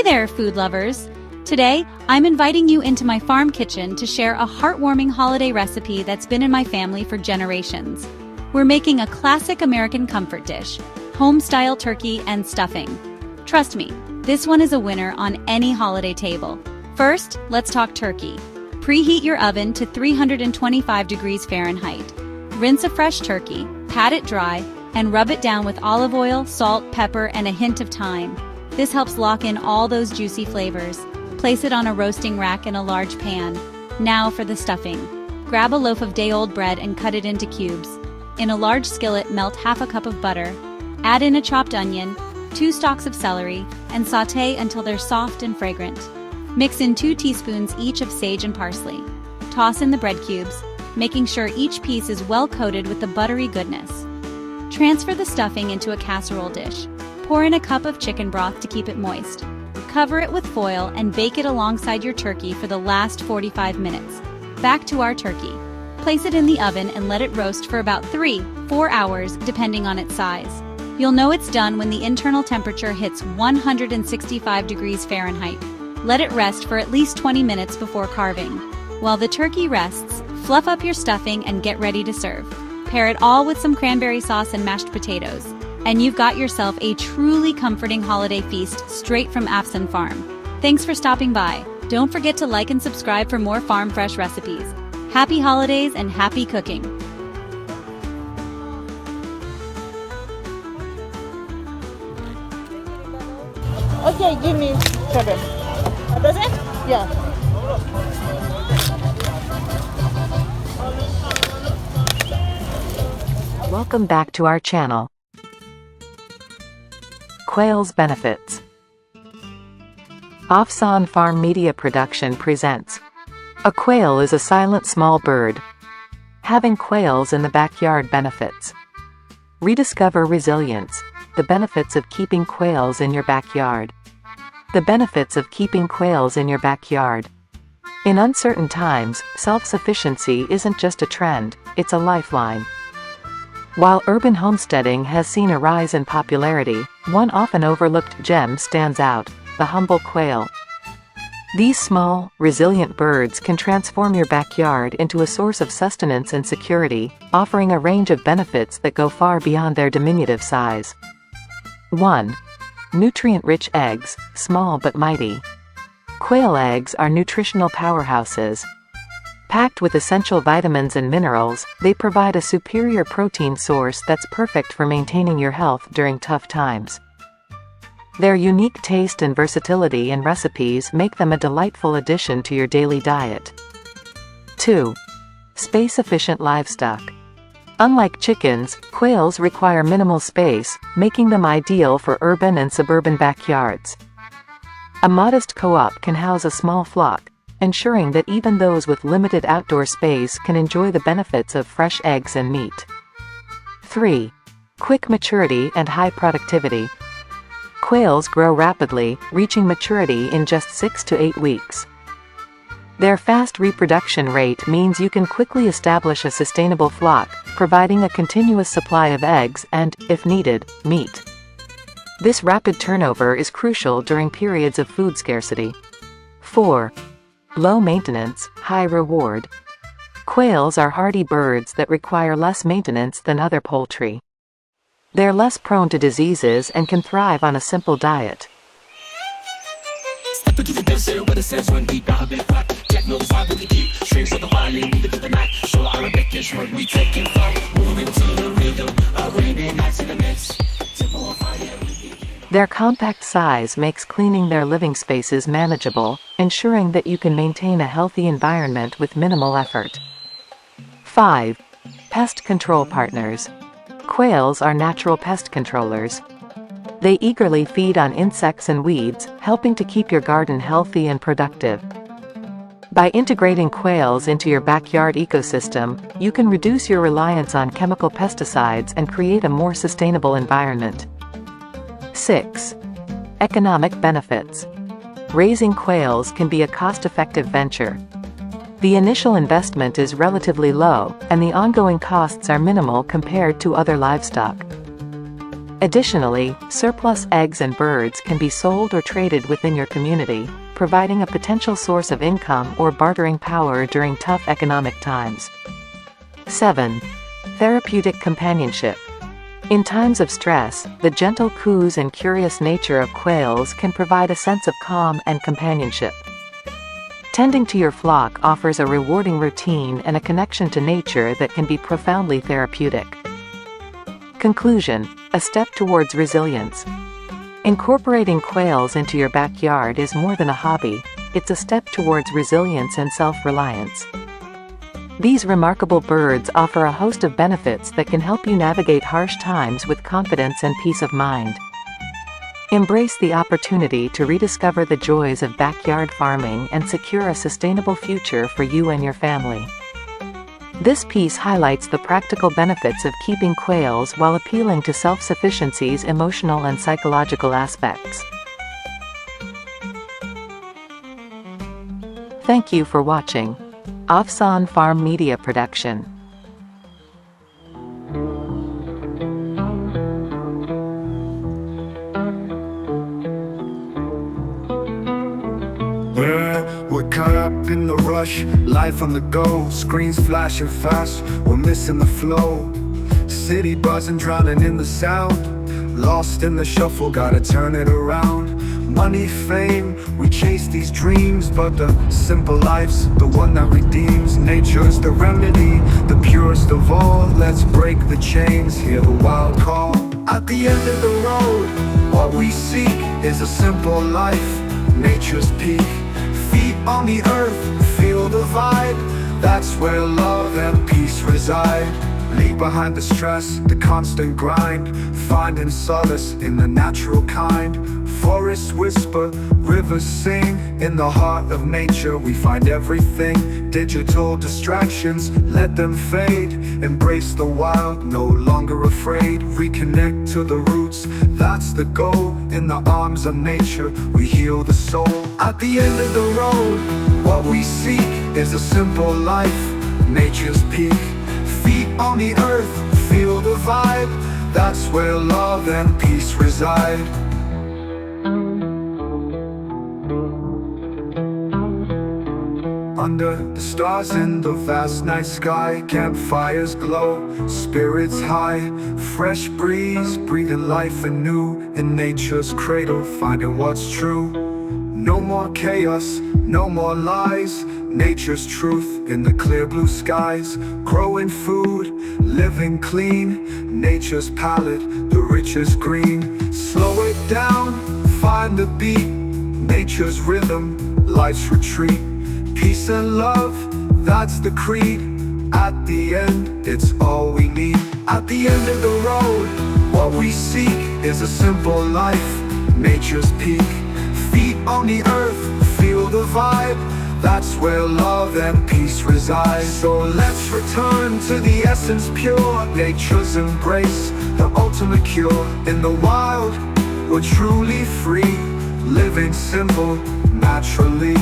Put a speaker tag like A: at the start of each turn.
A: there, food lovers! Today, I'm inviting you into my farm kitchen to share a heartwarming holiday recipe that's been in my family for generations. We're making a classic American comfort dish, home-style turkey and stuffing. Trust me, this one is a winner on any holiday table. First, let's talk turkey. Preheat your oven to 325 degrees Fahrenheit. Rinse a fresh turkey, pat it dry, and rub it down with olive oil, salt, pepper, and a hint of thyme. This helps lock in all those juicy flavors. Place it on a roasting rack in a large pan. Now for the stuffing. Grab a loaf of day-old bread and cut it into cubes. In a large skillet, melt half a cup of butter. Add in a chopped onion, 2 stalks of celery, and sauté until they're soft and fragrant. Mix in 2 teaspoons each of sage and parsley. Toss in the bread cubes, making sure each piece is well coated with the buttery goodness. Transfer the stuffing into a casserole dish. Pour in a cup of chicken broth to keep it moist. Cover it with foil and bake it alongside your turkey for the last 45 minutes. Back to our turkey. Place it in the oven and let it roast for about 3-4 hours depending on its size. You'll know it's done when the internal temperature hits 165 degrees Fahrenheit. Let it rest for at least 20 minutes before carving. While the turkey rests, fluff up your stuffing and get ready to serve. Pair it all with some cranberry sauce and mashed potatoes. And you've got yourself a truly comforting holiday feast straight from Afsan Farm. Thanks for stopping by. Don't forget to like and subscribe for more farm fresh recipes. Happy holidays and happy cooking!
B: Okay, give me 7. Does it? Yeah.
C: Welcome back to our channel. Quail's benefits. Afsan Farm Media Production presents. A quail is a silent small bird. Having quails in the backyard benefits. Rediscover resilience. The benefits of keeping quails in your backyard. The benefits of keeping quails in your backyard. In uncertain times, self-sufficiency isn't just a trend, it's a lifeline. While urban homesteading has seen a rise in popularity, one often overlooked gem stands out: the humble quail. These small, resilient birds can transform your backyard into a source of sustenance and security, offering a range of benefits that go far beyond their diminutive size. 1. Nutrient-rich eggs, small but mighty. Quail eggs are nutritional powerhouses. Packed with essential vitamins and minerals, they provide a superior protein source that's perfect for maintaining your health during tough times. Their unique taste and versatility in recipes make them a delightful addition to your daily diet. 2. Space-efficient livestock. Unlike chickens, quails require minimal space, making them ideal for urban and suburban backyards. A modest co-op can house a small flock, ensuring that even those with limited outdoor space can enjoy the benefits of fresh eggs and meat. 3. Quick maturity and high productivity. Quails grow rapidly, reaching maturity in just 6 to 8 weeks. Their fast reproduction rate means you can quickly establish a sustainable flock, providing a continuous supply of eggs and, if needed, meat. This rapid turnover is crucial during periods of food scarcity. 4. Low maintenance, high reward. Quails are hardy birds that require less maintenance than other poultry. They're less prone to diseases and can thrive on a simple diet. Their compact size makes cleaning their living spaces manageable, ensuring that you can maintain a healthy environment with minimal effort. 5. Pest control partners. Quails are natural pest controllers. They eagerly feed on insects and weeds, helping to keep your garden healthy and productive. By integrating quails into your backyard ecosystem, you can reduce your reliance on chemical pesticides and create a more sustainable environment. 6. Economic benefits. Raising quails can be a cost-effective venture. The initial investment is relatively low, and the ongoing costs are minimal compared to other livestock. Additionally, surplus eggs and birds can be sold or traded within your community, providing a potential source of income or bartering power during tough economic times. 7. Therapeutic companionship. In times of stress, the gentle coos and curious nature of quails can provide a sense of calm and companionship. Tending to your flock offers a rewarding routine and a connection to nature that can be profoundly therapeutic. Conclusion: a step towards resilience. Incorporating quails into your backyard is more than a hobby, it's a step towards resilience and self-reliance. These remarkable birds offer a host of benefits that can help you navigate harsh times with confidence and peace of mind. Embrace the opportunity to rediscover the joys of backyard farming and secure a sustainable future for you and your family. This piece highlights the practical benefits of keeping quails while appealing to self-sufficiency's emotional and psychological aspects. Thank you for watching. Afsan Farm Media Production.
D: We're caught up in the rush, life on the go, screens flashing fast, we're missing the flow. City buzzing, drowning in the sound, lost in the shuffle, gotta turn it around. Money, fame, we chase these dreams, but the simple life's the one that redeems. Nature's the remedy, the purest of all. Let's break the chains, hear the wild call. At the end of the road, what we seek is a simple life, nature's peak. Feet on the earth, feel the vibe, that's where love and peace reside. Leave behind the stress, the constant grind, finding solace in the natural kind. Forests whisper, rivers sing, in the heart of nature we find everything. Digital distractions, let them fade, embrace the wild, no longer afraid. Reconnect to the roots, that's the goal. In the arms of nature, we heal the soul. At the end of the road, what we seek is a simple life, nature's peak. Feet on the earth, feel the vibe, that's where love and peace reside. Under the stars in the vast night sky, campfires glow, spirits high. Fresh breeze, breathing life anew, in nature's cradle, finding what's true. No more chaos, no more lies, nature's truth in the clear blue skies. Growing food, living clean, nature's palette, the richest green. Slow it down, find the beat, nature's rhythm, life's retreat. Peace and love, that's the creed. At the end, it's all we need. At the end of the road, what we seek is a simple life, nature's peak. Feet on the earth, feel the vibe, that's where love and peace reside. So let's return to the essence pure, nature's embrace, the ultimate cure. In the wild, we're truly free, living simple, naturally.